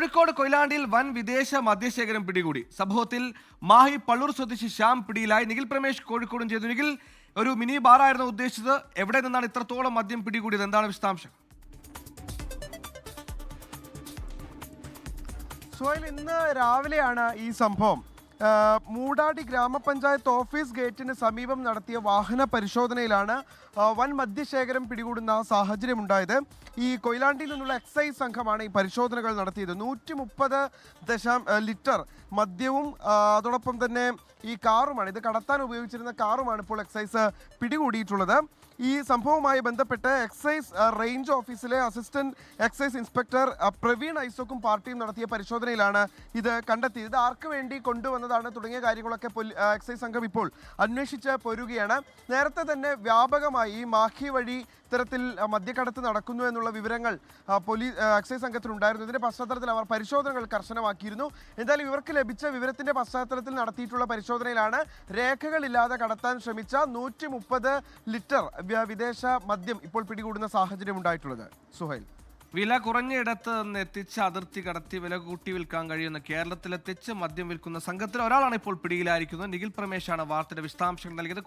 കോഴിക്കോട് കൊയിലാണ്ടിയിൽ വൻ വിദേശ മദ്യശേഖരം പിടികൂടി. സംഭവത്തിൽ മാഹി പള്ളൂർ സ്വദേശി ശ്യാം പിടിയിലായി. നിഖിൽ പ്രമേഷ് കോഴിക്കോടും ചെയ്തു. നിഖിൽ, ഒരു മിനി ബാറായിരുന്നു ഉദ്ദേശിച്ചത്. എവിടെ നിന്നാണ് ഇത്രത്തോളം മദ്യം പിടികൂടിയത്? എന്താണ് വിശദാംശം? സുഹൈൽ, ഇന്ന് രാവിലെയാണ് ഈ സംഭവം. മൂടാടി ഗ്രാമപഞ്ചായത്ത് ഓഫീസ് ഗേറ്റിന് സമീപം നടത്തിയ വാഹന പരിശോധനയിലാണ് വൻ മദ്യശേഖരം പിടികൂടുന്ന സാഹചര്യമുണ്ടായത്. ഈ കൊയിലാണ്ടിയിൽ നിന്നുള്ള എക്സൈസ് സംഘമാണ് ഈ പരിശോധനകൾ നടത്തിയത്. 130 ലിറ്റർ മദ്യവും അതോടൊപ്പം തന്നെ ഈ കാറുമാണ്, ഇത് കടത്താൻ ഉപയോഗിച്ചിരുന്ന കാറുമാണ് ഇപ്പോൾ എക്സൈസ് പിടികൂടിയിട്ടുള്ളത്. ഈ സംഭവവുമായി ബന്ധപ്പെട്ട് എക്സൈസ് റേഞ്ച് ഓഫീസിലെ അസിസ്റ്റന്റ് എക്സൈസ് ഇൻസ്പെക്ടർ പ്രവീൺ ഐസോക്കും പാർട്ടിയും നടത്തിയ പരിശോധനയിലാണ് ഇത് കണ്ടെത്തിയത്. ഇത് ആർക്ക് വേണ്ടി കൊണ്ടുവന്നതാണ് തുടങ്ങിയ കാര്യങ്ങളൊക്കെ എക്സൈസ് സംഘം ഇപ്പോൾ അന്വേഷിച്ച് പോരുകയാണ്. നേരത്തെ തന്നെ വ്യാപകമായി ഈ മാഹി വഴി ഇത്തരത്തിൽ മദ്യക്കടത്ത് നടക്കുന്നു എന്നുള്ള വിവരങ്ങൾ എക്സൈസ് സംഘത്തിനുണ്ടായിരുന്നു. ഇതിന്റെ പശ്ചാത്തലത്തിൽ അവർ പരിശോധനകൾ കർശനമാക്കിയിരുന്നു. എന്തായാലും ഇവർക്ക് ലഭിച്ച വിവരത്തിന്റെ പശ്ചാത്തലത്തിൽ നടത്തിയിട്ടുള്ള പരിശോധനയിലാണ് രേഖകളില്ലാതെ കടത്താൻ ശ്രമിച്ച 130 ലിറ്റർ വിദേശ മദ്യം ഇപ്പോൾ പിടികൂടുന്ന സാഹചര്യം ഉണ്ടായിട്ടുള്ളത്. സുഹൈൽ, വില കുറഞ്ഞയിടത്ത് നിന്ന് എത്തിച്ച് അതിർത്തി കടത്തി വില കൂട്ടി വിൽക്കാൻ കഴിയുന്ന കേരളത്തിലെത്തിച്ച് മദ്യം വിൽക്കുന്ന സംഘത്തിൽ ഒരാളാണ് ഇപ്പോൾ പിടിയിലായിരിക്കുന്നത്. നിഖിൽ പ്രമേഷാണ് വാർത്തയുടെ വിശദാംശങ്ങൾ നൽകിയത്.